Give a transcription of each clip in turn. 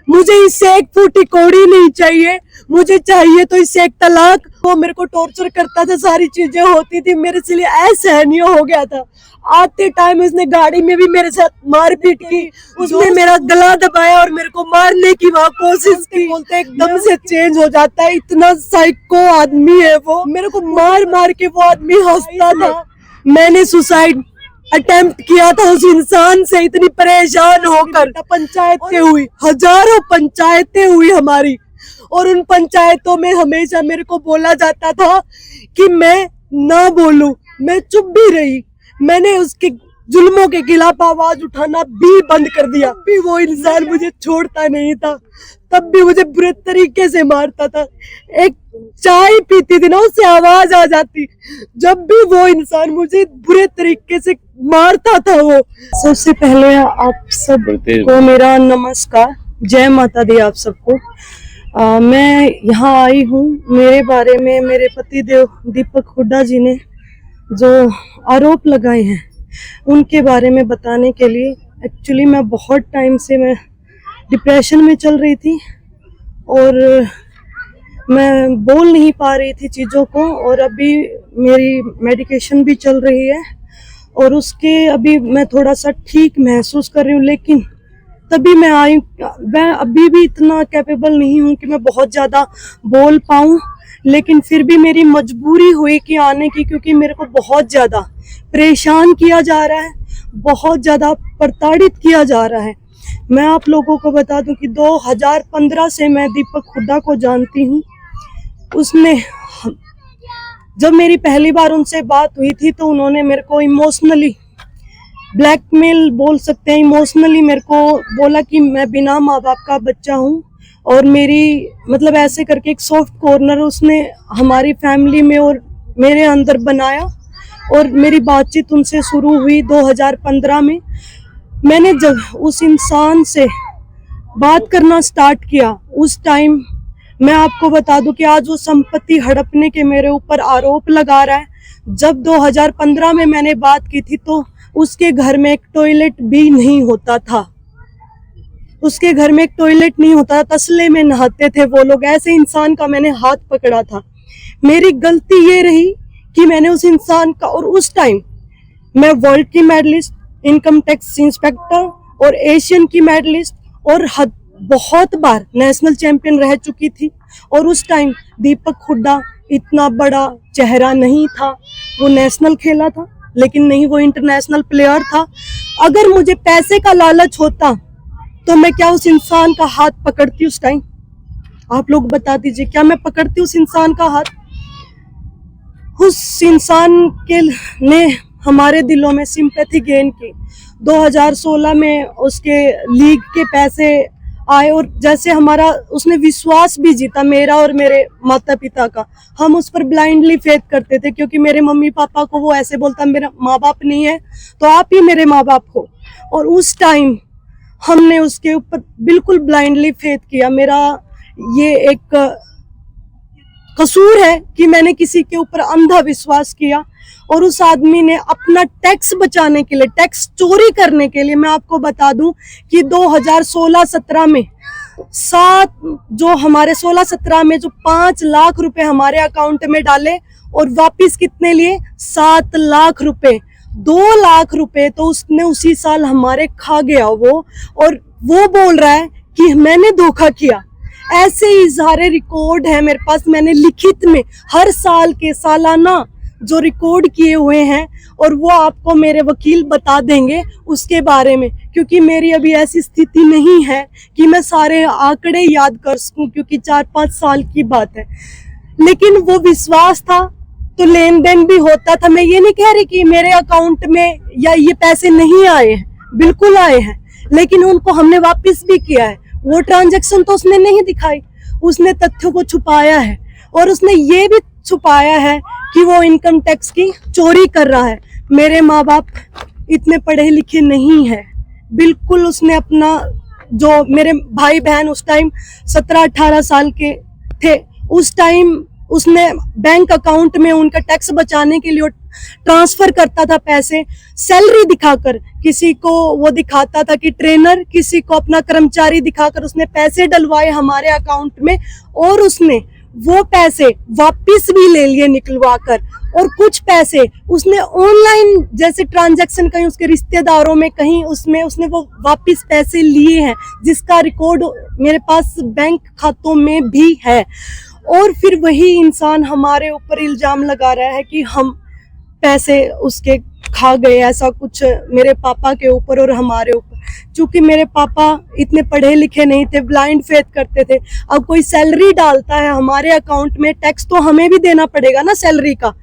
मुझे इससे एक फूटी कौड़ी नहीं चाहिए, मुझे चाहिए तो इससे एक तलाक। वो मेरे को टॉर्चर करता था, सारी चीजें होती थी मेरे से, लिए असहनीय हो गया था। आते टाइम इसने गाड़ी में भी मेरे साथ मारपीट की, उसने मेरा गला दबाया और मेरे को मारने की वहां कोशिश की। बोलते एकदम से चेंज हो जाता है, इतना साइको आदमी है वो। मेरे को मार मार के वो आदमी हंसता था। मैंने सुसाइड अटेम्प्ट किया था उस इंसान से, इतनी परेशान होकर। पंचायतें हुई, हजारों पंचायतें हुई हमारी, और उन पंचायतों में हमेशा मेरे को बोला जाता था कि मैं ना बोलूं, मैं चुप भी रही। मैंने उसके जुल्मों के खिलाफ आवाज उठाना भी बंद कर दिया, भी वो इंसान मुझे छोड़ता नहीं था, तब भी मुझे बुरे तरीके से मारता था। एक चाय पीती थी ना, उससे आवाज आ जाती, जब भी वो इंसान मुझे बुरे तरीके से मारता था वो। सबसे पहले आप सबको मेरा नमस्कार, जय माता दी आप सबको। मैं यहाँ आई हूँ, मेरे बारे में मेरे पति देव दीपक हुड्डा जी ने जो आरोप लगाए हैं उनके बारे में बताने के लिए। एक्चुअली मैं बहुत टाइम से मैं डिप्रेशन में चल रही थी और मैं बोल नहीं पा रही थी चीज़ों को, और अभी मेरी मेडिकेशन भी चल रही है और उसके अभी मैं थोड़ा सा ठीक महसूस कर रही हूँ। लेकिन तभी मैं आई, मैं अभी भी इतना कैपेबल नहीं हूँ कि मैं बहुत ज़्यादा बोल पाऊँ, लेकिन फिर भी मेरी मजबूरी हुई कि आने की, क्योंकि मेरे को बहुत ज़्यादा परेशान किया जा रहा है, बहुत ज़्यादा प्रताड़ित किया जा रहा है। मैं आप लोगों को बता दूं कि 2015 से मैं दीपक हुड्डा को जानती हूँ। उसने, जब मेरी पहली बार उनसे बात हुई थी तो उन्होंने मेरे को इमोशनली ब्लैकमेल बोल सकते हैं, इमोशनली मेरे को बोला कि मैं बिना माँ बाप का बच्चा हूँ, और मेरी मतलब ऐसे करके एक सॉफ्ट कॉर्नर उसने हमारी फैमिली में और मेरे अंदर बनाया। और मेरी बातचीत उनसे शुरू हुई 2015 में। मैंने जब उस इंसान से बात करना स्टार्ट किया, उस टाइम मैं आपको बता दूं कि आज वो संपत्ति हड़पने के मेरे ऊपर आरोप लगा रहा है। जब 2015 में मैंने बात की थी तो उसके घर में एक टॉयलेट भी नहीं होता था, उसके घर में एक टॉयलेट नहीं होता, तसले में नहाते थे वो लोग। ऐसे इंसान का मैंने हाथ पकड़ा था। मेरी गलती ये रही कि मैंने उस इंसान का, और उस टाइम मैं वर्ल्ड की मेडलिस्ट, इनकम टैक्स इंस्पेक्टर और एशियन की मेडलिस्ट और बहुत बार नेशनल चैंपियन रह चुकी थी। और उस टाइम दीपक हुड्डा इतना बड़ा चेहरा नहीं था, वो नेशनल खेला था लेकिन नहीं वो इंटरनेशनल प्लेयर था। अगर मुझे पैसे का लालच होता तो मैं क्या उस इंसान का हाथ पकड़ती उस टाइम? आप लोग बता दीजिए, क्या मैं पकड़ती उस इंसान का हाथ? उस इंसान के ने हमारे दिलों में सिंपैथी गेन की। 2016 में उसके लीग के पैसे आए और जैसे हमारा उसने विश्वास भी जीता, मेरा और मेरे माता पिता का। हम उस पर ब्लाइंडली फेथ करते थे, क्योंकि मेरे मम्मी पापा को वो ऐसे बोलता, मेरा माँ बाप नहीं है तो आप ही मेरे माँ बाप हो। और उस टाइम हमने उसके ऊपर बिल्कुल ब्लाइंडली फेथ किया। मेरा ये एक कसूर है कि मैंने किसी के ऊपर अंधा विश्वास किया। और उस आदमी ने अपना टैक्स बचाने के लिए, टैक्स चोरी करने के लिए, मैं आपको बता दूं कि 2016-17 में जो हमारे 16-17 में जो 5 लाख रुपए हमारे अकाउंट में डाले और वापिस कितने लिए? 7 लाख रुपए। 2 लाख रुपए तो उसने उसी साल हमारे खा गया वो। और वो बोल रहा है कि मैंने धोखा किया। ऐसे ही सारे रिकॉर्ड है मेरे पास, मैंने लिखित में हर साल के सालाना जो रिकॉर्ड किए हुए हैं, और वो आपको मेरे वकील बता देंगे उसके बारे में, क्योंकि मेरी अभी ऐसी स्थिति नहीं है कि मैं सारे आंकड़े याद कर सकूं, क्योंकि 4-5 साल की बात है। लेकिन वो विश्वास था तो लेन देन भी होता था। मैं ये नहीं कह रही कि मेरे अकाउंट में या ये पैसे नहीं आए हैं, बिल्कुल आए हैं, लेकिन उनको हमने वापस भी किया है। वो ट्रांजैक्शन तो उसने नहीं दिखाई, उसने तथ्यों को छुपाया है। और उसने ये भी छुपाया है कि वो इनकम टैक्स की चोरी कर रहा है। मेरे माँ बाप इतने पढ़े लिखे नहीं है, बिल्कुल। उसने अपना, जो मेरे भाई बहन उस टाइम 17-18 साल के थे, उस टाइम उसने बैंक अकाउंट में उनका टैक्स बचाने के लिए ट्रांसफर करता था पैसे सैलरी दिखाकर, किसी को वो दिखाता था कि ट्रेनर, किसी को अपना कर्मचारी दिखाकर उसने पैसे डलवाए हमारे अकाउंट में, और उसने वो पैसे वापस भी ले लिए निकलवा कर, और कुछ पैसे उसने ऑनलाइन जैसे ट्रांजैक्शन कहीं उसके रिश्तेदारों में कहीं उसमें उसने वो वापस पैसे लिए हैं, जिसका रिकॉर्ड मेरे पास बैंक खातों में भी है। और फिर वही इंसान हमारे ऊपर इल्जाम लगा रहा है कि हम पैसे उसके खा गए, ऐसा कुछ मेरे पापा के ऊपर और हमारे ऊपर। क्योंकि मेरे पापा इतने पढ़े लिखे नहीं थे, ब्लाइंड फेथ करते थे। अब कोई सैलरी डालता है हमारे अकाउंट में, टैक्स तो हमें भी देना पड़ेगा ना सैलरी का।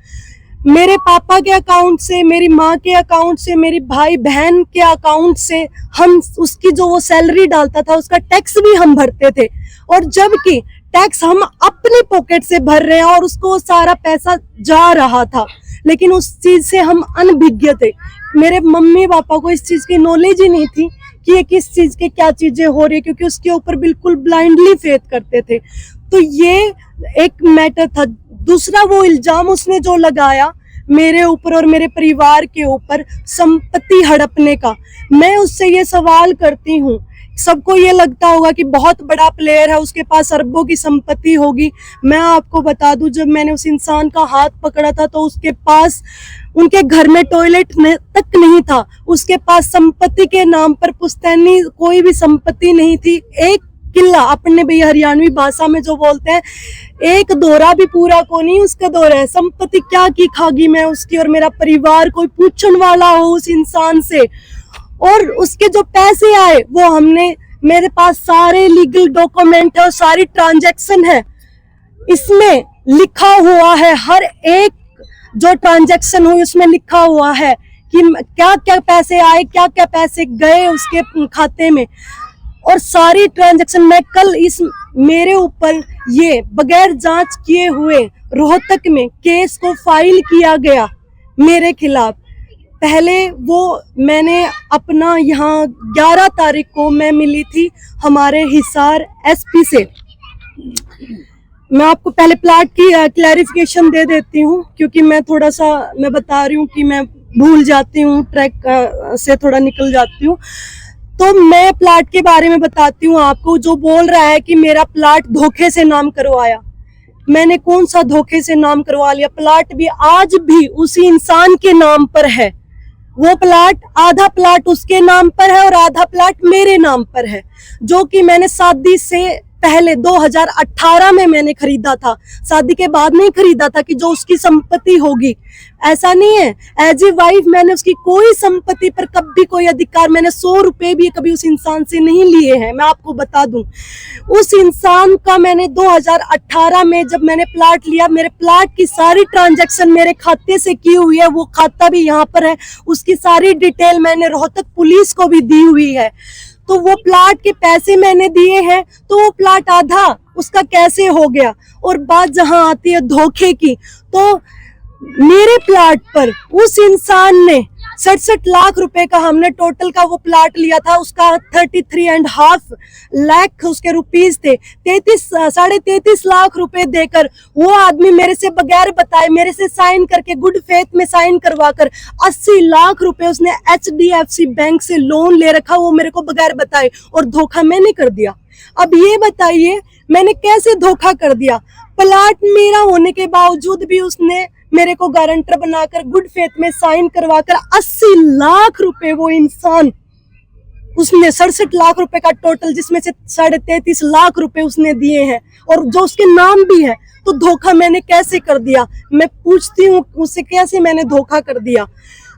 मेरे पापा के अकाउंट से, मेरी माँ के अकाउंट से, मेरी भाई बहन के अकाउंट से हम उसकी जो वो सैलरी डालता था उसका टैक्स भी हम भरते थे, और जबकि टैक्स हम अपनी पॉकेट से भर रहे हैं और उसको सारा पैसा जा रहा था, लेकिन उस चीज से हम अनभिज्ञ थे। मेरे मम्मी पापा को इस चीज की नॉलेज ही नहीं थी कि ये किस चीज के क्या चीजें हो रही है, क्योंकि उसके ऊपर बिल्कुल ब्लाइंडली फेथ करते थे। तो ये एक मैटर था। दूसरा वो इल्जाम उसने जो लगाया मेरे ऊपर और मेरे परिवार के ऊपर संपत्ति हड़पने का, मैं उससे ये सवाल करती हूँ, सबको ये लगता होगा कि बहुत बड़ा प्लेयर है, उसके पास अरबों की संपत्ति होगी। मैं आपको बता दूं, जब मैंने उस इंसान का हाथ पकड़ा था तो उसके पास उनके घर में टॉयलेट तक नहीं था, उसके पास संपत्ति के नाम पर पुश्तैनी कोई भी संपत्ति नहीं थी। एक किला, अपने भैया हरियाणवी भाषा में जो बोलते हैं, एक दौरा भी पूरा को नहीं उसका दौरा है। संपत्ति क्या की खागी मैं उसकी और मेरा परिवार, कोई पूछने वाला हो उस इंसान से। और उसके जो पैसे आए वो हमने, मेरे पास सारे लीगल डॉक्यूमेंट है और सारी ट्रांजैक्शन है, इसमें लिखा हुआ है, हर एक जो ट्रांजैक्शन हुई उसमें लिखा हुआ है कि क्या क्या पैसे आए, क्या क्या पैसे गए उसके खाते में, और सारी ट्रांजैक्शन। मैं कल इस मेरे ऊपर ये बगैर जांच किए हुए रोहतक में केस को फाइल किया गया मेरे खिलाफ। पहले वो मैंने अपना यहाँ 11 तारीख को मैं मिली थी हमारे हिसार एसपी से। मैं आपको पहले प्लाट की क्लैरिफिकेशन दे देती हूँ, क्योंकि मैं थोड़ा सा मैं बता रही हूँ कि मैं भूल जाती हूँ, ट्रैक से थोड़ा निकल जाती हूँ। तो मैं प्लाट के बारे में बताती हूँ आपको। जो बोल रहा है कि मेरा प्लाट धोखे से नाम करवाया, मैंने कौन सा धोखे से नाम करवा लिया? प्लाट भी आज भी उसी इंसान के नाम पर है। वो प्लाट, आधा प्लाट उसके नाम पर है और आधा प्लाट मेरे नाम पर है, जो कि मैंने शादी से पहले 2018 में मैंने खरीदा था। शादी के बाद नहीं खरीदा था कि जो उसकी संपत्ति होगी, ऐसा नहीं है। एज ए वाइफ मैंने उसकी कोई संपत्ति पर कभी कोई अधिकार, मैंने 100 रुपए भी कभी उस इंसान से नहीं लिए हैं। मैं आपको बता दूं, उस इंसान का मैंने 2018 में जब मैंने प्लाट लिया, मेरे प्लाट की सारी ट्रांजैक्शन मेरे खाते से की हुई है, वो खाता भी यहाँ पर है, उसकी सारी डिटेल मैंने रोहतक पुलिस को भी दी हुई है। तो वो प्लाट के पैसे मैंने दिए हैं, तो वो प्लाट आधा उसका कैसे हो गया? और बात जहां आती है धोखे की, तो मेरे प्लाट पर उस इंसान ने 67 लाख रुपए का, हमने टोटल का वो प्लाट लिया था, उसका 33.5 लाख उसके रुपीस थे। 33.5 लाख रुपए देकर वो आदमी मेरे से बगैर बताए, मेरे से साइन करके, गुड फेथ में साइन करवा कर 80 लाख रुपए उसने HDFC बैंक से लोन ले रखा, वो मेरे को बगैर बताए, और धोखा मैंने कर दिया। अब ये बताइए मैंने कैसे धोखा कर दिया? प्लाट मेरा होने के बावजूद भी उसने मेरे को गारंटर बनाकर गुड फेथ में साइन करवाकर 80 लाख रुपए वो इंसान, उसने 67 लाख रुपए का टोटल, जिसमें से 33.5 लाख रुपए उसने दिए हैं और जो उसके नाम भी है। तो धोखा मैंने कैसे कर दिया? मैं पूछती हूँ उससे, कैसे मैंने धोखा कर दिया?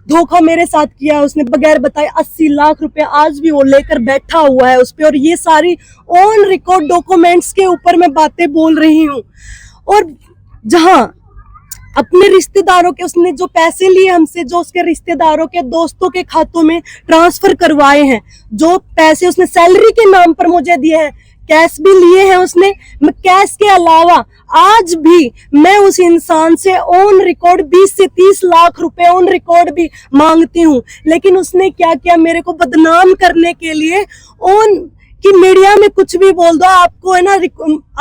धोखा मेरे साथ किया उसने बगैर बताए। 80 लाख रुपए आज भी वो लेकर बैठा हुआ है उस पे, और ये सारी ऑन रिकॉर्ड डॉक्यूमेंट्स के ऊपर मैं बातें बोल रही हूँ। और जहां अपने रिश्तेदारों के उसने जो पैसे लिए हमसे, जो उसके रिश्तेदारों के दोस्तों के खातों में ट्रांसफर करवाए हैं, जो पैसे उसने सैलरी के नाम पर मुझे दिए हैं, कैश भी लिए हैं उसने। मैं कैश के अलावा आज भी मैं उस इंसान से ऑन रिकॉर्ड 20 से 30 लाख रुपए ऑन रिकॉर्ड भी मांगती हूँ। लेकिन उसने क्या किया, मेरे को बदनाम करने के लिए ऑन कि मीडिया में कुछ भी बोल दो, आपको है ना,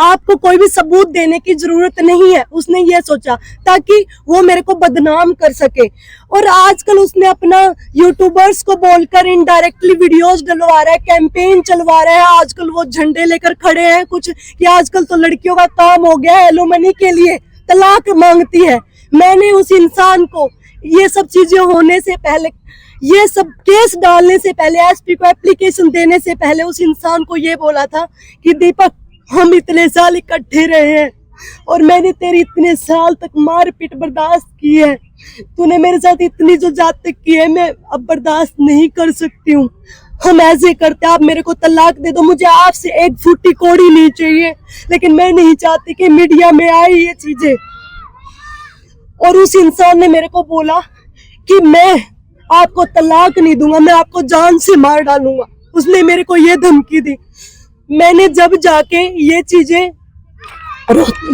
आपको कोई भी सबूत देने की जरूरत नहीं है। उसने ये सोचा ताकि वो मेरे को बदनाम कर सके। और आजकल उसने अपना यूट्यूबर्स को बोलकर इनडायरेक्टली वीडियोस डलवा रहा है, कैंपेन चलवा रहा है। आजकल वो झंडे लेकर खड़े हैं कुछ कि आजकल तो लड़कियों का काम हो गया है एलुमनी के लिए तलाक मांगती है। मैंने उस इंसान को ये सब चीजें होने से पहले, ये सब केस डालने से पहले, एसपी को एप्लीकेशन देने से पहले उस इंसान को ये बोला था कि दीपक, हम इतने साल इकट्ठे रहे हैं और मैंने तेरी इतने साल तक मारपीट बर्दाश्त की है, तूने मेरे साथ इतनी जो जात तक की है, मैं अब बर्दाश्त नहीं कर सकती हूँ। हम ऐसे करते, आप मेरे को तलाक दे दो, मुझे आपसे एक फूटी कौड़ी नहीं चाहिए, लेकिन मैं नहीं चाहती कि मीडिया में आए ये चीजें। और उस इंसान ने मेरे को बोला कि मैं आपको तलाक नहीं दूंगा, मैं आपको जान से मार डालूंगा। उसने मेरे को ये धमकी दी। मैंने जब जाके ये चीजें,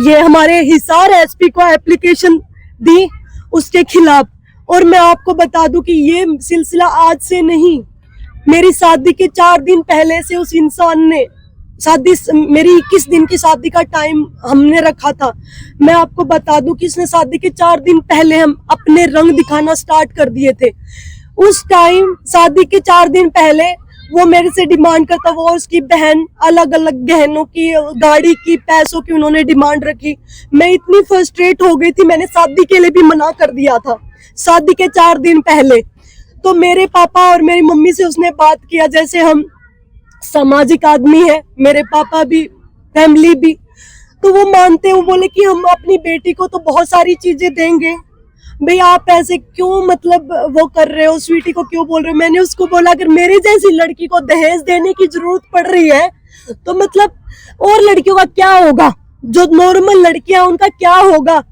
ये हमारे हिसार एसपी को एप्लीकेशन दी उसके खिलाफ, और मैं आपको बता दूं कि ये सिलसिला आज से नहीं, मेरी शादी के 4 दिन पहले से उस इंसान ने, शादी मेरी 21 दिन की शादी का टाइम हमने रखा था। मैं आपको बता दूं कि इसने शादी के 4 दिन पहले हम अपने रंग दिखाना स्टार्ट कर दिए थे। उस टाइम शादी के 4 दिन पहले वो मेरे से डिमांड करता, वो और उसकी बहन अलग अलग गहनों की, गाड़ी की, पैसों की उन्होंने डिमांड रखी। मैं इतनी फ्रस्ट्रेट हो गई थी, मैंने शादी के लिए भी मना कर दिया था शादी के 4 दिन पहले। तो मेरे पापा और मेरी मम्मी से उसने बात किया, जैसे हम सामाजिक आदमी है, मेरे पापा भी, फैमिली भी, तो वो मानते हैं। वो बोले कि हम अपनी बेटी को तो बहुत सारी चीजें देंगे, भाई आप ऐसे क्यों मतलब वो कर रहे हो, स्वीटी को क्यों बोल रहे हो। मैंने उसको बोला अगर मेरी जैसी लड़की को दहेज देने की जरूरत पड़ रही है तो मतलब और लड़कियों का क्या होगा, जो नॉर्मल लड़कियां उनका क्या होगा।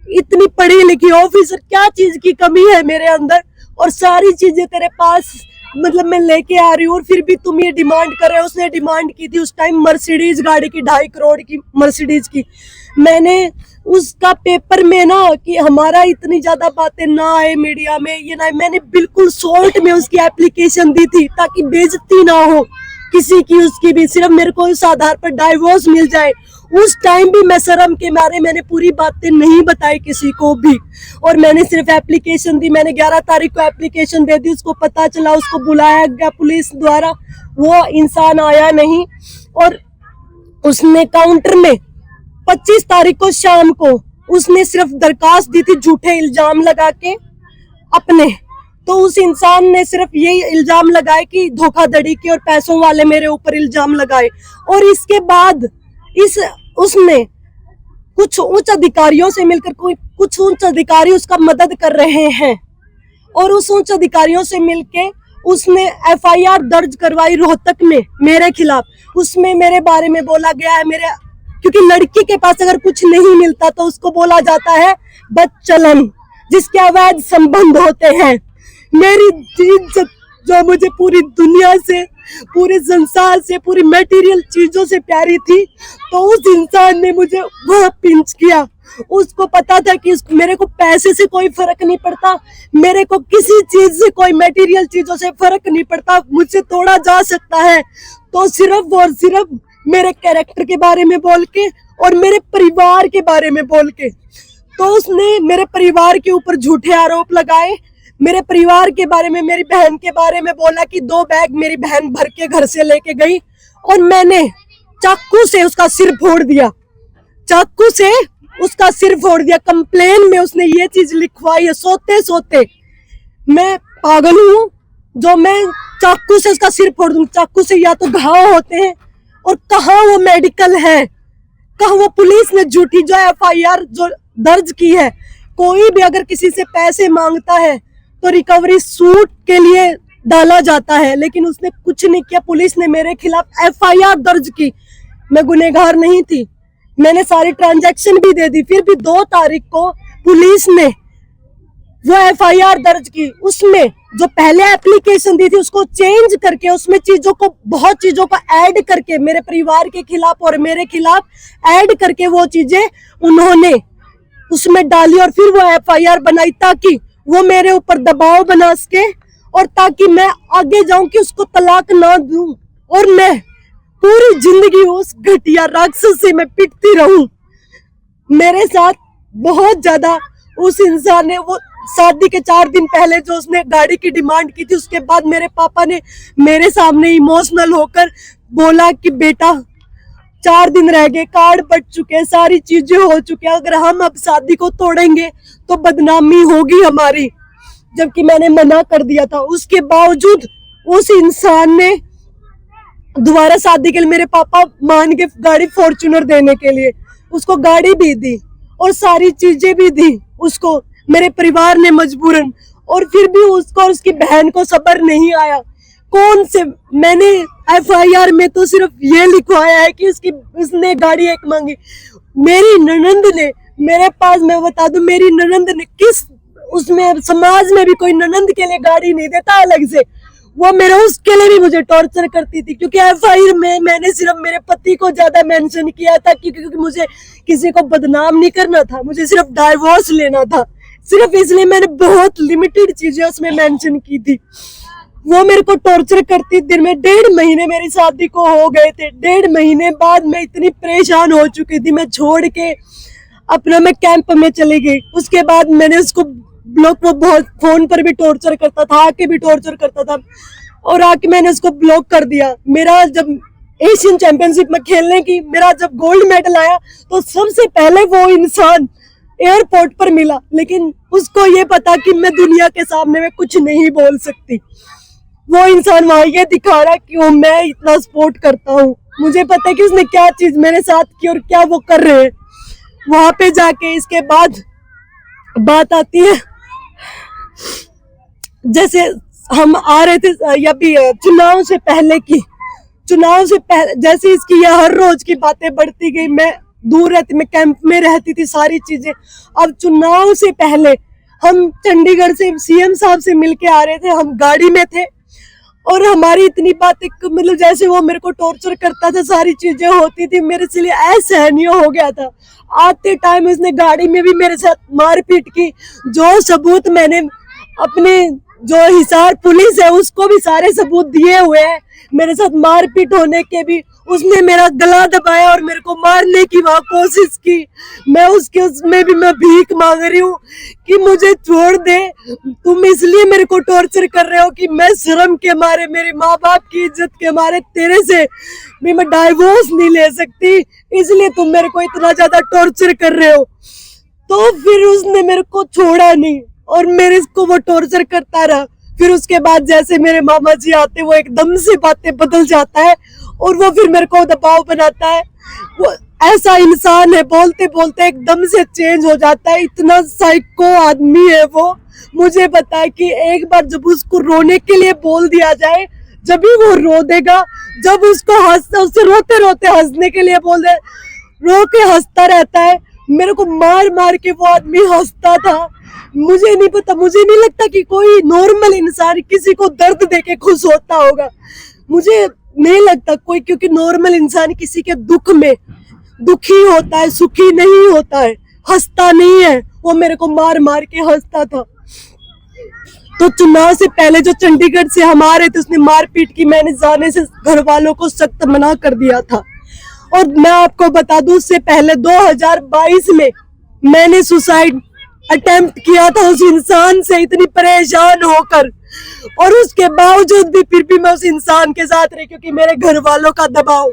इतनी पढ़ी लिखी ऑफिसर, क्या चीज की कमी है मेरे अंदर, और सारी चीजें तेरे पास मतलब मैं लेके आ रही हूँ, और फिर भी तुम ये डिमांड कर रहे हो। उसने डिमांड की थी उस टाइम मर्सिडीज गाड़ी की, 2.5 करोड़ की मर्सिडीज की। मैंने उसका पेपर में ना कि हमारा इतनी ज्यादा बातें ना आए मीडिया में, ये ना, मैंने बिल्कुल शॉर्ट में उसकी एप्लीकेशन दी थी ताकि बेइज्जती ना हो किसी की, उसकी भी, सिर्फ मेरे को इस आधार पर डाइवोर्स मिल जाए। उस टाइम भी मैं शर्म के मारे मैंने पूरी बातें नहीं बताई किसी को भी, और मैंने सिर्फ एप्लीकेशन दी। मैंने 11 तारीख को एप्लीकेशन दे दी, उसको पता चला, उसको बुलाया गया पुलिस द्वारा, वो इंसान आया नहीं। और उसने काउंटर में 25 तारीख को शाम को उसने सिर्फ दरखास्त दी थी झूठे इल्जाम लगा के अपने। तो उस इंसान ने सिर्फ यही इल्जाम लगाए कि धोखाधड़ी की और पैसों वाले मेरे ऊपर इल्जाम लगाए। और इसके बाद उसने कुछ उच्च अधिकारियों से मिलकर, कुछ उच्च अधिकारी उसका मदद कर रहे हैं, और उस उच्च अधिकारियों से मिलके उसने एफआईआर दर्ज करवाई रोहतक में मेरे खिलाफ। उसमें मेरे बारे में बोला गया है, मेरे, क्योंकि लड़की के पास अगर कुछ नहीं मिलता तो उसको बोला जाता है बदचलन, जिसके अवैध संबंध होते हैं। मेरी इज्जत जो मुझे पूरी दुनिया से, पूरे संसार से, पूरी मटेरियल चीजों से प्यारी थी, तो उस इंसान ने मुझे वह पिंच किया। उसको पता था कि मेरे को पैसे से कोई फर्क नहीं पड़ता, मेरे को किसी चीज से, कोई मटेरियल चीजों से फर्क नहीं पड़ता, मुझसे तोड़ा जा सकता है तो सिर्फ और सिर्फ मेरे कैरेक्टर के बारे में बोल के और मेरे परिवार के बारे में बोल के। तो उसने मेरे परिवार के ऊपर झूठे आरोप लगाए, मेरे परिवार के बारे में, मेरी बहन के बारे में बोला कि 2 बैग मेरी बहन भर के घर से लेके गई, और मैंने चाकू से उसका सिर फोड़ दिया, चाकू से उसका सिर फोड़ दिया। कंप्लेन में उसने ये चीज लिखवाई है, सोते सोते। मैं पागल हूँ जो मैं चाकू से उसका सिर फोड़ दूं। चाकू से या तो घाव होते हैं, और कहाँ वो मेडिकल है, कहाँ वो पुलिस ने झूठी जो एफआईआर जो दर्ज की है। कोई भी अगर किसी से पैसे मांगता है तो रिकवरी सूट के लिए डाला जाता है, लेकिन उसने कुछ नहीं किया। पुलिस ने मेरे खिलाफ एफआईआर दर्ज की, मैं गुनहगार नहीं थी, मैंने सारी ट्रांजैक्शन भी दे दी। फिर भी 2 तारीख को पुलिस ने वो एफआईआर दर्ज की, उसमें जो पहले एप्लीकेशन दी थी उसको चेंज करके, उसमें चीजों को, बहुत चीजों को ऐड करके मेरे परिवार के खिलाफ और मेरे खिलाफ ऐड करके वो चीजें उन्होंने उसमें डाली, और फिर वो एफआईआर बनाई ताकि वो मेरे ऊपर दबाव बना सके, और ताकि मैं आगे जाऊं कि उसको तलाक ना दूं। और मैं पूरी जिंदगी उस घटिया राक्षस से मैं पिटती रहूं। मेरे साथ बहुत ज्यादा उस इंसान ने, वो शादी के 4 दिन पहले जो उसने गाड़ी की डिमांड की थी, उसके बाद मेरे पापा ने मेरे सामने इमोशनल होकर बोला कि बेटा 4 दिन रह गए, कार्ड बट चुके, सारी चीजें हो चुकी, अगर हम अब शादी को तोड़ेंगे तो बदनामी होगी हमारी, जबकि मैंने मना कर दिया था। उसके बावजूद उस इंसान ने दोबारा शादी के लिए मेरे पापा मान के गाड़ी फॉर्च्यूनर देने के लिए उसको गाड़ी भी दी और सारी चीजें भी दी उसको, मेरे परिवार ने मजबूरन, और फिर भी उसको और उसकी बहन को सब्र नहीं आया। कौन से, मैंने एफआईआर में तो सिर्फ ये लिखवाया है कि उसने गाड़ी एक मांगी। मेरी ननंद ने मेरे पास, मैं बता दूं, मेरी ननंद ने किस, उसमें समाज में भी कोई ननंद के लिए गाड़ी नहीं देता अलग से, वो मेरे उसके लिए भी मुझे टॉर्चर करती थी, क्योंकि एफआईआर में मैंने सिर्फ मेरे पति को ज्यादा मेंशन किया था, क्योंकि मुझे किसी को बदनाम नहीं करना था, मुझे सिर्फ डाइवोर्स लेना था, सिर्फ इसलिए मैंने बहुत लिमिटेड चीजें उसमें मेंशन की थी। वो मेरे को टॉर्चर करती दिन में। 1.5 महीने मेरी शादी को हो गए थे। 1.5 महीने बाद मैं इतनी परेशान हो चुकी थी, मैं छोड़ के अपना मैं कैंप में चली गई। उसके बाद मैंने उसको ब्लॉक, वो बहुत फोन पर भी टॉर्चर करता था, आके भी टॉर्चर करता था, और आके मैंने उसको ब्लॉक कर दिया। मेरा जब एशियन चैंपियनशिप में खेलने की, मेरा जब गोल्ड मेडल आया तो सबसे पहले वो इंसान एयरपोर्ट पर मिला, लेकिन उसको ये पता कि मैं दुनिया के सामने में कुछ नहीं बोल सकती। वो इंसान वहां ये दिखा रहा कि वो मैं इतना सपोर्ट करता हूँ। मुझे पता है कि उसने क्या चीज मेरे साथ की और क्या वो कर रहे हैं वहां पे जाके। इसके बाद बात आती है, जैसे हम आ रहे थे या भी चुनाव से पहले की, चुनाव से पहले जैसे इसकी यह हर रोज की बातें बढ़ती गई। मैं दूर रहती, मैं कैंप में रहती थी, सारी चीजें। अब चुनाव से पहले हम चंडीगढ़ से सीएम साहब से मिलके आ रहे थे, हम गाड़ी में थे, और हमारी इतनी बातें, मतलब जैसे वो मेरे को टॉर्चर करता था, सारी चीजें होती थी, मेरे से लिए असहनीय हो गया था। आते टाइम उसने गाड़ी में भी मेरे साथ मारपीट की। जो सबूत मैंने अपने, जो हिसार पुलिस है उसको भी सारे सबूत दिए हुए हैं, मेरे साथ मारपीट होने के भी। उसने मेरा गला दबाया और मेरे को मारने की वहां कोशिश की। मैं उसमें भी मैं भीख मांग रही हूँ कि मुझे छोड़ दे, तुम इसलिए मेरे को टॉर्चर कर रहे हो कि मैं शर्म के मारे, मेरे माँ बाप की इज्जत के मारे तेरे से भी मैं डाइवोर्स नहीं ले सकती, इसलिए तुम मेरे को इतना ज्यादा टॉर्चर कर रहे हो। तो फिर उसने मेरे को छोड़ा नहीं और मेरे को वो टॉर्चर करता रहा। फिर उसके बाद जैसे मेरे मामा जी आते, वो एकदम से बातें बदल जाता है और वो फिर मेरे को दबाव बनाता है। वो ऐसा इंसान है, बोलते बोलते एकदम से चेंज हो जाता है, इतना साइको आदमी है वो। मुझे पता है कि एक बार जब उसको रोने के लिए बोल दिया जाए, जब भी वो रो देगा, जब उसको हंसता, उससे रोते रोते हंसने के लिए बोल दे, रो के हंसता रहता है। मेरे को मार मार के वो आदमी हंसता था। मुझे नहीं पता, मुझे नहीं लगता कि कोई नॉर्मल इंसान किसी को दर्द देके खुश होता होगा, मुझे नहीं लगता कोई, क्योंकि नॉर्मल इंसान किसी के दुख में दुखी होता है, सुखी नहीं होता है, हंसता नहीं है। वो मेरे को मार मार के हंसता था। तो चुनाव से पहले जो चंडीगढ़ से हम आ रहे थे, उसने मारपीट की, मैंने जाने से घर वालों को सख्त मना कर दिया था। और मैं आपको बता दूं, उससे पहले 2022 में मैंने सुसाइड अटेम्प्ट किया था उस इंसान से, इतनी परेशान होकर, और उसके बावजूद भी फिर भी मैं उस इंसान के साथ रही, क्योंकि मेरे घर वालों का दबाव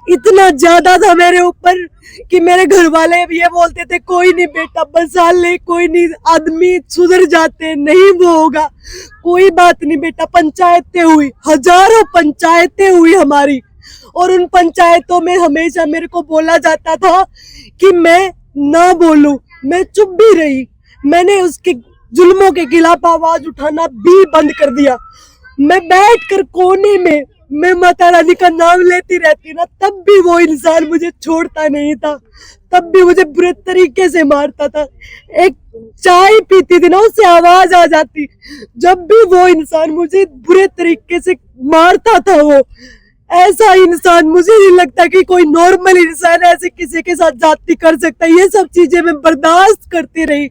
इतना ज्यादा था मेरे ऊपर कि मेरे घर वाले ये बोलते थे, कोई नहीं बेटा बसा ले, कोई नहीं, आदमी सुधर जाते, नहीं वो होगा, कोई बात नहीं बेटा। पंचायतें हुई, हजारों पंचायतें हुई हमारी, और उन पंचायतों में हमेशा मेरे को बोला जाता था कि मैं ना बोलूं, मैं चुप भी रही। मैंने उसके जुल्मों के खिलाफ आवाज उठाना भी बंद कर दिया। मैं बैठकर कोने में मैं माता रानी का नाम लेती रहती ना, तब भी वो इंसान मुझे छोड़ता नहीं था, तब भी मुझे बुरे तरीके से मारता था। एक चाय पीती थी ना, उससे आवाज आ जाती, जब भी वो इंसान मुझे बुरे तरीके से मारता था। वो ऐसा इंसान, मुझे नहीं लगता कि कोई नॉर्मल इंसान ऐसे किसी के साथ जाती कर सकता है। ये सब चीजें मैं बर्दाश्त करती रही,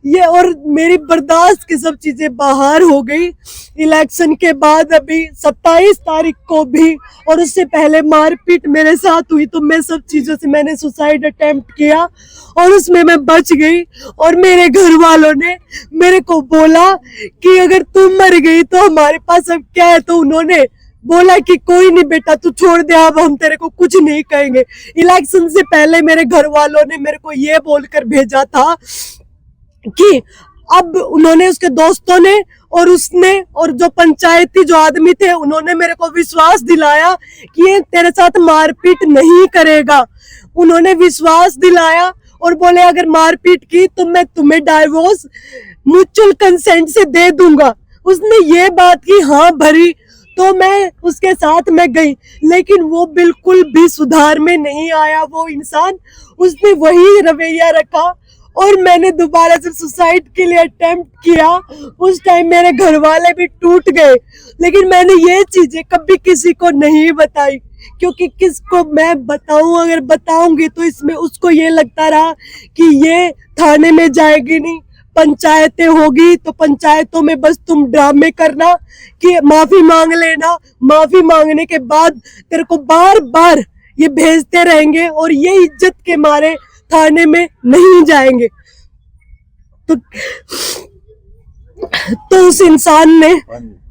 ये और मेरी बर्दाश्त की सब चीजें बाहर हो गई। इलेक्शन के बाद अभी 27 तारीख को भी और उससे पहले मारपीट मेरे साथ हुई, तो मैं सब चीजों से मैंने सुसाइड अटेम्प्ट किया और उसमें मैं बच गई। और मेरे घर वालों ने मेरे को बोला कि अगर तुम मर गई तो हमारे पास अब क्या है, तो उन्होंने बोला कि कोई नहीं बेटा, तू छोड़ दे, अब हम तेरे को कुछ नहीं कहेंगे। इलेक्शन से पहले मेरे घर वालों ने मेरे को ये बोलकर भेजा था कि अब उन्होंने, उसके दोस्तों ने और उसने और जो पंचायती जो आदमी थे उन्होंने मेरे को विश्वास दिलाया कि ये तेरे साथ मारपीट नहीं करेगा। उन्होंने विश्वास दिलाया और बोले अगर मारपीट की तो मैं तुम्हें डाइवोर्स म्यूचुअल कंसेंट से दे दूंगा। उसने ये बात की हाँ भरी, तो मैं उसके साथ में गई, लेकिन वो बिल्कुल भी सुधार में नहीं आया वो इंसान। उसने वही रवैया रखा और मैंने दोबारा से सुसाइड के लिए अटेम्प्ट किया। उस टाइम मेरे घर वाले भी टूट गए, लेकिन मैंने ये चीजें कभी किसी को नहीं बताई, क्योंकि किसको मैं बताऊं, अगर बताऊंगी तो इसमें उसको ये लगता रहा कि ये थाने में जाएगी नहीं, पंचायतें होगी तो पंचायतों में बस तुम ड्रामे करना कि माफी मांग लेना, माफी मांगने के बाद तेरे को बार बार ये भेजते रहेंगे और ये इज्जत के मारे थाने में नहीं जाएंगे। तो उस इंसान ने,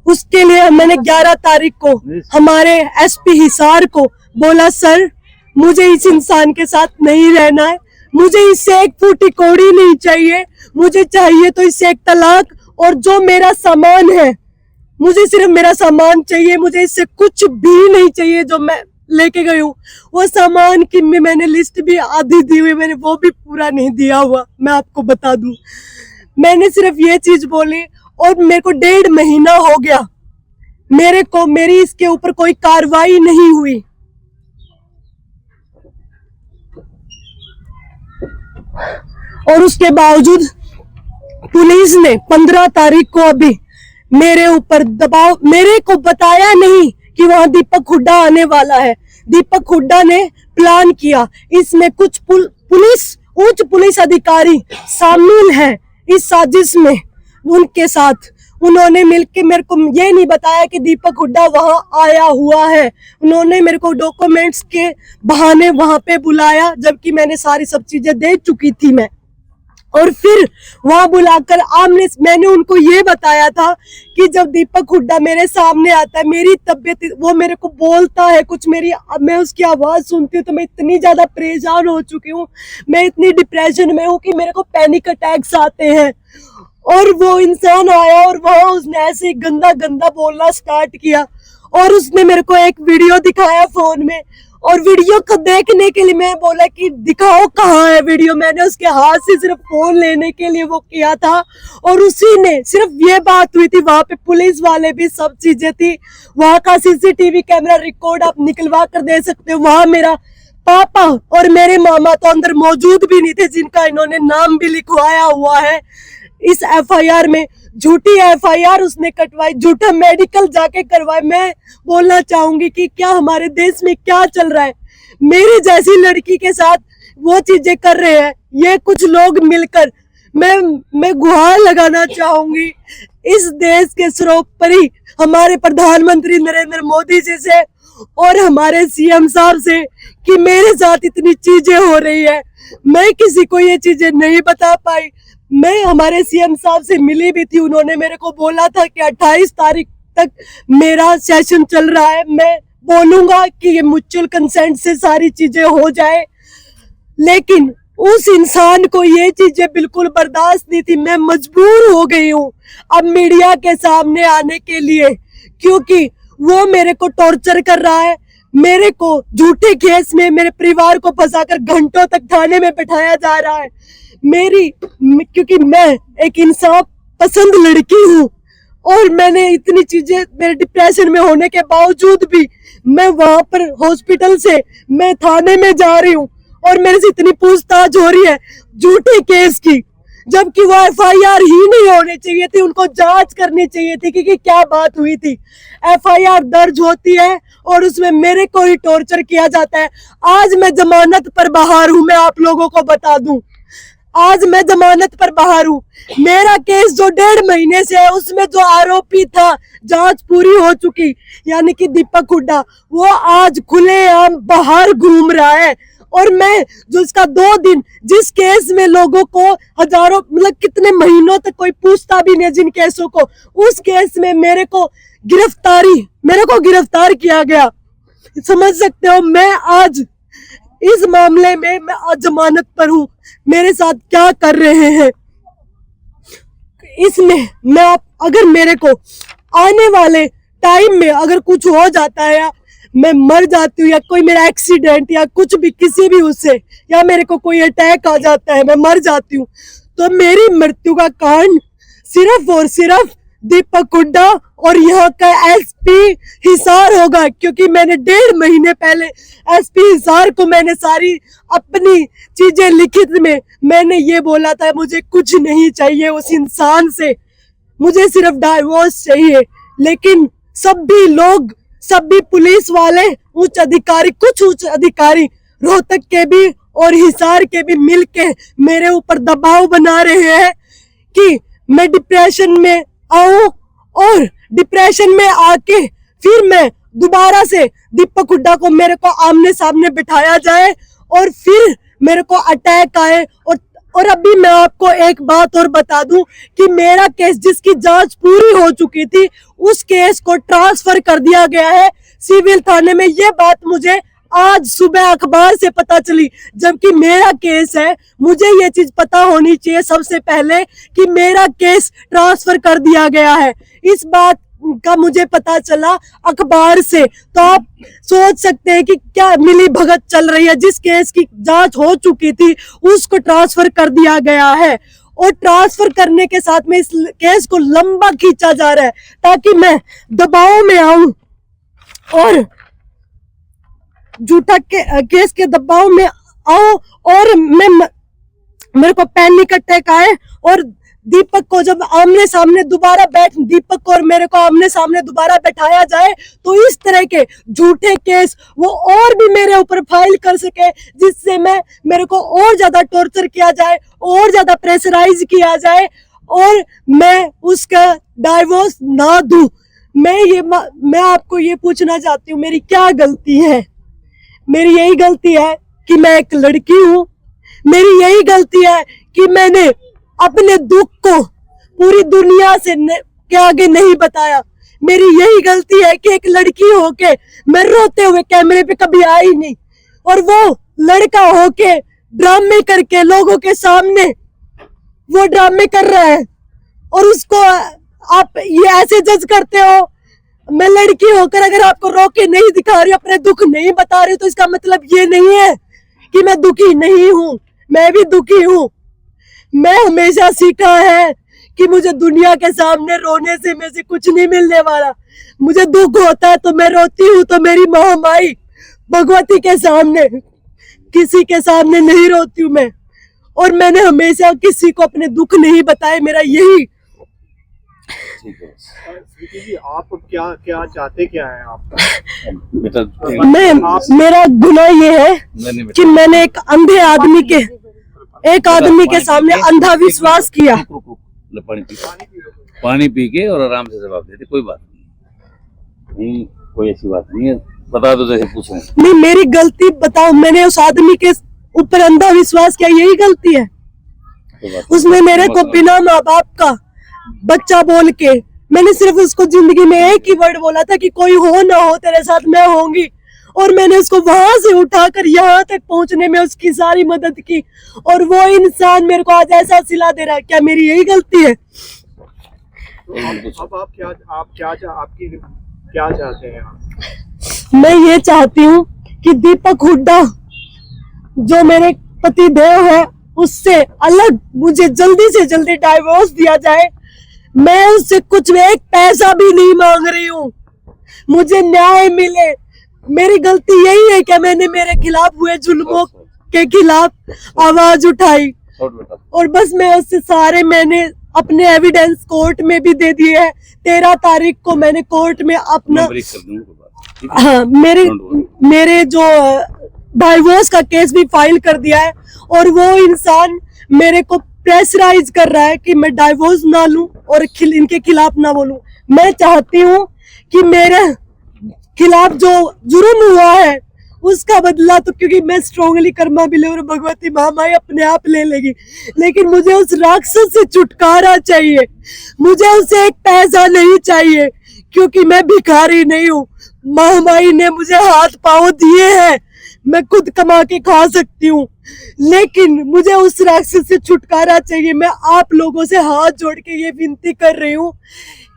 उसके लिए मैंने 11 तारीख को हमारे एसपी हिसार को बोला, सर मुझे इस इंसान के साथ नहीं रहना है, मुझे इससे एक फूटी कौड़ी नहीं चाहिए, मुझे चाहिए तो इससे एक तलाक, और जो मेरा सामान है मुझे सिर्फ मेरा सामान चाहिए, मुझे इससे कुछ भी नहीं चाहिए जो मैं लेके गई हूँ। वो सामान की मैंने लिस्ट भी आधी दी हुई, मैंने वो भी पूरा नहीं दिया हुआ, मैं आपको बता दूं। मैंने सिर्फ ये चीज बोली और मेरे को 1.5 महीना हो गया, मेरी इसके ऊपर कोई कार्रवाई नहीं हुई। और उसके बावजूद पुलिस ने 15 तारीख को अभी मेरे ऊपर दबाव, मेरे को बताया नहीं कि वहां दीपक हुड्डा आने वाला है। दीपक हुड्डा ने प्लान किया, इसमें कुछ उच्च पुलिस अधिकारी शामिल हैं इस साजिश में। उनके साथ उन्होंने मिलकर मेरे को ये नहीं बताया कि दीपक हुड्डा वहां आया हुआ है। उन्होंने मेरे को डॉक्यूमेंट्स के बहाने वहां पे बुलाया, जबकि मैंने सारी सब चीजें दे चुकी थी मैं। और फिर वहां बुलाकर मैंने उनको ये बताया था कि जब दीपक हुड्डा मेरे सामने आता है, मेरी तबीयत, वो मेरे को बोलता है कुछ, मैं उसकी आवाज सुनती हूँ तो मैं इतनी ज्यादा परेशान हो चुकी हूँ, मैं इतनी डिप्रेशन में हूँ कि मेरे को पैनिक अटैक्स आते हैं। और वो इंसान आया और वहां उसने ऐसे गंदा गंदा बोलना स्टार्ट किया और उसने मेरे को एक वीडियो दिखाया फोन में, और वीडियो को देखने के लिए मैं बोला कि दिखाओ कहाँ है वीडियो। मैंने उसके हाथ से सिर्फ फोन लेने के लिए वो किया था और उसी ने सिर्फ ये बात हुई थी, वहां पे पुलिस वाले भी, सब चीजें थी, वहां का सीसीटीवी कैमरा रिकॉर्ड आप निकलवा कर दे सकते हो। वहां मेरा पापा और मेरे मामा तो अंदर मौजूद भी नहीं थे, जिनका इन्होंने नाम भी लिखवाया हुआ है इस एफआईआर में। झूठी एफआईआर उसने कटवाई, झूठा मेडिकल जाके करवाए। मैं बोलना चाहूंगी कि क्या हमारे देश में क्या चल रहा है, मेरी जैसी लड़की के साथ वो चीजें कर रहे हैं ये कुछ लोग मिलकर। मैं गुहार लगाना चाहूंगी इस देश के सर्वोपरि हमारे प्रधानमंत्री नरेंद्र मोदी जी से और हमारे सीएम साहब से कि मेरे साथ इतनी चीजें हो रही है, मैं किसी को ये चीजें नहीं बता पाई। मैं हमारे सीएम साहब से मिली भी थी, उन्होंने मेरे को बोला था कि 28 तारीख तक मेरा सेशन चल रहा है, मैं बोलूंगा कि ये म्यूचुअल कंसेंट से सारी चीजें हो जाए, लेकिन उस इंसान को ये चीजें बिल्कुल बर्दाश्त नहीं थी। मैं मजबूर हो गई हूँ अब मीडिया के सामने आने के लिए, क्योंकि वो मेरे को टॉर्चर कर रहा है, मेरे को झूठे केस में मेरे परिवार को फंसाकर घंटों तक थाने में बैठाया जा रहा है। क्योंकि मैं एक इंसाफ पसंद लड़की हूँ और मैंने इतनी चीजें, मेरे डिप्रेशन में होने के बावजूद भी मैं वहां पर हॉस्पिटल से मैं थाने में जा रही हूँ और मेरे से इतनी पूछताछ हो रही है झूठे केस की, जबकि वो FIR ही नहीं होनी चाहिए थी, उनको जांच करनी चाहिए थी कि क्या बात हुई थी। FIR दर्ज होती है और उसमें मेरे को ही टॉर्चर किया जाता है। आज मैं जमानत पर बाहर हूं, मैं आप लोगों को बता दूं, आज मैं जमानत पर बाहर हूँ। मेरा केस जो 1.5 महीने से है, उसमें जो आरोपी था, जांच पूरी हो चुकी, यानी कि दीपक हुड्डा, वो आज खुलेआम बाहर घूम रहा है। और मैं जो इसका 2 दिन, जिस केस में लोगों को हजारों, मतलब कितने महीनों तक कोई पूछता भी नहीं जिन केसों को, उस केस में मेरे को गिरफ्तार किया गया। समझ सकते हो मैं आज इस मामले में मैं आज जमानत पर हूँ। मेरे साथ क्या कर रहे हैं इसमें, मैं अगर मेरे को आने वाले टाइम में अगर कुछ हो जाता है, या मैं मर जाती हूँ, या कोई मेरा एक्सीडेंट या कुछ भी किसी भी उससे, या मेरे को कोई अटैक आ जाता है, मैं मर जाती हूँ, तो मेरी मृत्यु का कारण सिर्फ और सिर्फ दीपक हुड्डा और यहाँ का SP हिसार होगा। क्योंकि मैंने 1.5 महीने पहले SP हिसार को मैंने सारी अपनी चीजें लिखित में मैंने ये बोला था, मुझे कुछ नहीं चाहिए उस इंसान से, मुझे सिर्फ डाइवोर्स चाहिए। लेकिन सभी लोग, सभी पुलिस वाले, कुछ उच्च अधिकारी रोहतक के भी और हिसार के भी मिलके मेरे ऊपर दबाव बना रहे हैं कि मैं डिप्रेशन में आऊं, और डिप्रेशन में आके फिर मैं दोबारा से दीपक हुड्डा को मेरे को आमने सामने बिठाया जाए और फिर मेरे को अटैक आए। और अभी मैं आपको एक बात और बता दूं कि मेरा केस, जिसकी जांच पूरी हो चुकी थी, उस केस को ट्रांसफर कर दिया गया है सिविल थाने में। ये बात मुझे आज सुबह अखबार से पता चली, जबकि मेरा केस है। मुझे ये चीज पता होनी चाहिए सबसे पहले कि मेरा केस ट्रांसफर कर दिया गया है। इस बात का मुझे पता चला अखबार से, तो आप सोच सकते हैं कि क्या मिली भगत चल रही है। जिस केस की जांच हो चुकी थी उसको ट्रांसफर कर दिया गया है, और ट्रांसफर करने के साथ में इस केस को लंबा खींचा जा रहा है ताकि मैं दबाव में आऊं और झूठा केस के दबाव में आऊं, और मेरे को पैनिक अटैक आए। और दीपक को जब आमने सामने दोबारा दीपक को और मेरे को आमने सामने दोबारा बैठाया जाए, तो इस तरह के झूठे केस वो और भी मेरे ऊपर फाइल कर सके, जिससे मेरे को और ज्यादा टॉर्चर किया जाए, और ज्यादा प्रेशराइज किया जाए, और मैं उसका डाइवोर्स ना दूं। मैं आपको ये पूछना चाहती हूँ, मेरी क्या गलती है? मेरी यही गलती है कि मैं एक लड़की हूँ। मेरी यही गलती है कि मैंने अपने दुख को पूरी दुनिया के आगे नहीं बताया। मेरी यही गलती है कि एक लड़की होके मैं रोते हुए कैमरे पे कभी आई नहीं, और वो लड़का होके ड्रामे करके लोगों के सामने वो ड्रामे कर रहा है, और उसको आप ये ऐसे जज करते हो। मैं लड़की होकर अगर आपको रोके नहीं दिखा रही, अपने दुख नहीं बता रही, तो इसका मतलब ये नहीं है कि मैं दुखी नहीं हूँ। मैं भी दुखी हूँ। मैं हमेशा सीखा है कि मुझे दुनिया के सामने रोने से मुझे कुछ नहीं मिलने वाला। मुझे दुख होता है तो मैं रोती हूँ, तो मेरी महामाई भगवती के सामने, किसी के सामने नहीं रोती हूँ मैं। और मैंने हमेशा किसी को अपने दुख नहीं बताए। मेरा यही स्वीटी जी, आप क्या चाहते क्या है आप? मेरा गुनाह ये है कि मैंने एक अंधे आदमी के सामने अंधा विश्वास किया। पानी पी के और आराम से जवाब देते, कोई बात नहीं, कोई ऐसी बात नहीं है, बता दो जैसे पूछ रहे हैं। नहीं, मेरी गलती बताओ, मैंने उस आदमी के ऊपर अंधा विश्वास किया, यही गलती है। उसने मेरे को बिना माँ बाप का बच्चा बोल के, मैंने सिर्फ उसको जिंदगी में एक ही वर्ड बोला था कि कोई हो ना हो तेरे साथ मैं होंगी, और मैंने उसको वहां से उठाकर यहाँ तक पहुंचने में उसकी सारी मदद की, और वो इंसान मेरे को आज ऐसा सिला दे रहा है। क्या मेरी यही गलती है? अब आप क्या चाहते हैं? मैं ये चाहती हूँ कि दीपक हुड्डा जो मेरे पति देव है, उससे अलग मुझे जल्दी से जल्दी डाइवोर्स दिया जाए। मैं उससे कुछ एक पैसा भी नहीं मांग रही हूँ, मुझे न्याय मिले। मेरी गलती यही है कि मैंने मेरे खिलाफ हुए जुल्मों के खिलाफ आवाज उठाई, छोड़ बेटा। और बस मैं उससे सारे मैंने अपने एविडेंस कोर्ट में भी दे दिए हैं। 13 तारीख को मैंने कोर्ट में अपना मैं ब्रीफ कर दूंगा कोई बात नहीं, ठीक है? हाँ मेरे जो डाइवोर्स का केस भी फाइल कर दिया है। और वो इंसान मेरे को प्रेशराइज कर रहा है कि मैं डाइवोर्स ना लूं और इनके खिलाफ ना बोलूं। मैं चाहती हूं कि मेरे खिलाफ जो जुर्म हुआ है उसका बदला तो, क्योंकि मैं स्ट्रांगली कर्मा बिलीवर भगवती महामाई अपने आप ले लेगी, लेकिन मुझे उस राक्षस से छुटकारा चाहिए। मुझे उसे एक पैसा नहीं चाहिए, क्योंकि मैं भिखारी नहीं हूँ। महामाई ने मुझे हाथ पांव दिए हैं, मैं खुद कमा के खा सकती हूँ, लेकिन मुझे उस राक्षस से छुटकारा चाहिए। मैं आप लोगों से हाथ जोड़ के ये विनती कर रही हूँ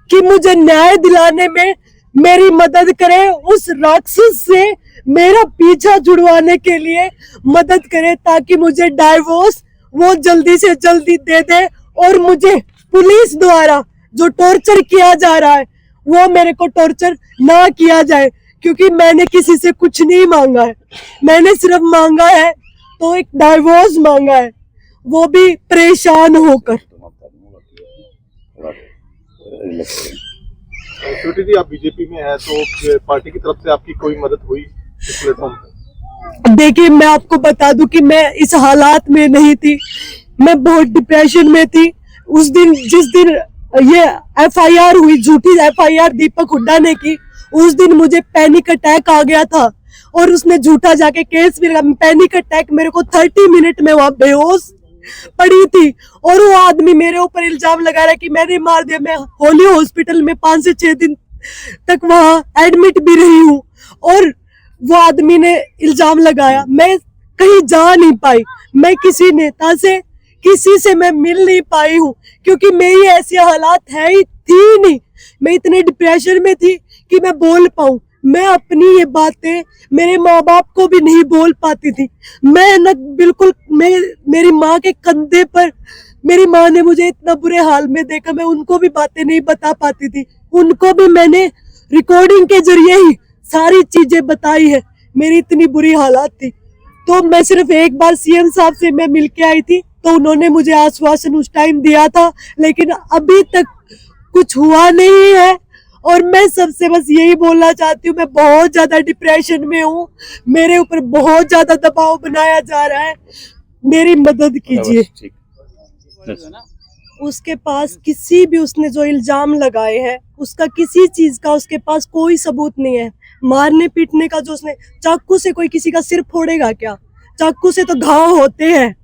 कि मुझे न्याय दिलाने में मेरी मदद करें, उस राक्षस से मेरा पीछा छुड़वाने के लिए मदद करें, ताकि मुझे डाइवोर्स वो जल्दी से जल्दी दे दे और मुझे पुलिस द्वारा जो टॉर्चर किया जा रहा है वो मेरे को टॉर्चर ना किया जाए, क्योंकि मैंने किसी से कुछ नहीं मांगा है। मैंने सिर्फ मांगा है तो एक डाइवोर्स मांगा है, वो भी परेशान होकर। श्रुति जी, आप बीजेपी में है तो पार्टी की तरफ से आपकी कोई मदद हुई इस प्लेटफॉर्म पे? देखिए, मैं आपको बता दूं कि मैं इस हालात में नहीं थी, मैं बहुत डिप्रेशन में थी। उस दिन जिस दिन ये एफआईआर हुई, झूठी एफआईआर दीपक हुड्डा ने की, उस दिन मुझे पैनिक अटैक आ गया था और उसने झूठा जाके केस भी लगा। पैनिक अटैक मेरे को 30 मिनट में वहां बेहोश पड़ी थी और वो आदमी मेरे ऊपर इल्जाम लगा रहा है कि मैंने मार दिया। मैं होली हॉस्पिटल में 5 से 6 दिन तक वहां एडमिट भी रही हूँ और वो आदमी ने इल्जाम लगाया। मैं कहीं जा नहीं पाई, मैं किसी नेता से किसी से मैं मिल नहीं पाई हूँ, क्योंकि मेरी ऐसी हालात है ही थी नहीं। मैं इतने डिप्रेशन में थी कि मैं बोल पाऊं। मैं अपनी ये बातें मेरे माँ बाप को भी नहीं बोल पाती थी। मैं न बिल्कुल मेरी माँ के कंधे पर, मेरी माँ ने मुझे इतना बुरे हाल में देखा, मैं उनको भी बातें नहीं बता पाती थी। उनको भी मैंने रिकॉर्डिंग के जरिए ही सारी चीजें बताई है, मेरी इतनी बुरी हालात थी। तो मैं सिर्फ एक बार सीएम साहब से मैं मिल के आई थी, तो उन्होंने मुझे आश्वासन उस टाइम दिया था, लेकिन अभी तक कुछ हुआ नहीं है। और मैं सबसे बस यही बोलना चाहती हूँ, मैं बहुत ज्यादा डिप्रेशन में हूँ, मेरे ऊपर बहुत ज्यादा दबाव बनाया जा रहा है, मेरी मदद कीजिए। उसके पास किसी भी, उसने जो इल्जाम लगाए हैं उसका किसी चीज का उसके पास कोई सबूत नहीं है। मारने पीटने का जो उसने, चाकू से कोई किसी का सिर फोड़ेगा क्या? चाकू से तो घाव होते हैं।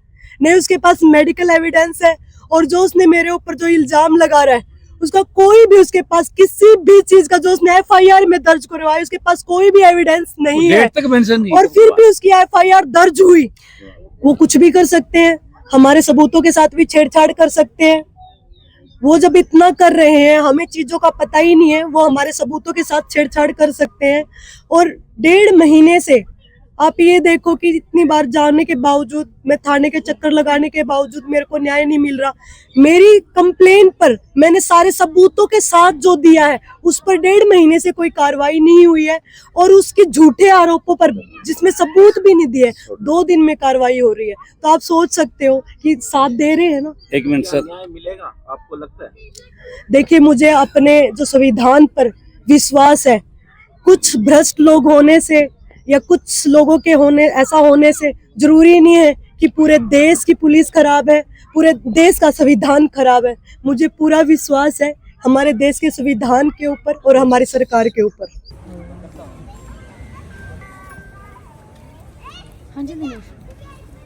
नहीं, उसके पास मेडिकल एविडेंस है। और जो उसने मेरे ऊपर जो इल्जाम लगा रहा है उसका कोई भी, उसके पास किसी भी चीज का जो उसने एफआईआर में दर्ज करवाया उसके पास कोई भी एविडेंस नहीं है। और फिर भी उसकी एफआईआर दर्ज हुई। वो कुछ भी कर सकते हैं, हमारे सबूतों के साथ भी छेड़छाड़ कर सकते हैं। वो जब इतना कर रहे हैं, हमें चीजों का पता ही नहीं है, वो हमारे सबूतों के साथ छेड़छाड़ कर सकते हैं। और 1.5 महीने से आप ये देखो कि इतनी बार जाने के बावजूद, मैं थाने के चक्कर लगाने के बावजूद मेरे को न्याय नहीं मिल रहा। मेरी कंप्लेन पर मैंने सारे सबूतों के साथ जो दिया है उस पर 1.5 महीने से कोई कार्रवाई नहीं हुई है। और उसके झूठे आरोपों पर जिसमें सबूत भी नहीं दिए 2 दिन में कार्रवाई हो रही है। तो आप सोच सकते हो कि साथ दे रहे हैं ना। 1 मिनट सर, न्याय मिलेगा आपको लगता है? देखिए, मुझे अपने जो संविधान पर विश्वास है। कुछ भ्रष्ट लोग होने से या कुछ लोगों के होने, ऐसा होने से जरूरी नहीं है कि पूरे देश की पुलिस खराब है, पूरे देश का संविधान खराब है। मुझे पूरा विश्वास है हमारे देश के संविधान के ऊपर और हमारी सरकार के ऊपर। हाँ जी दिनेश।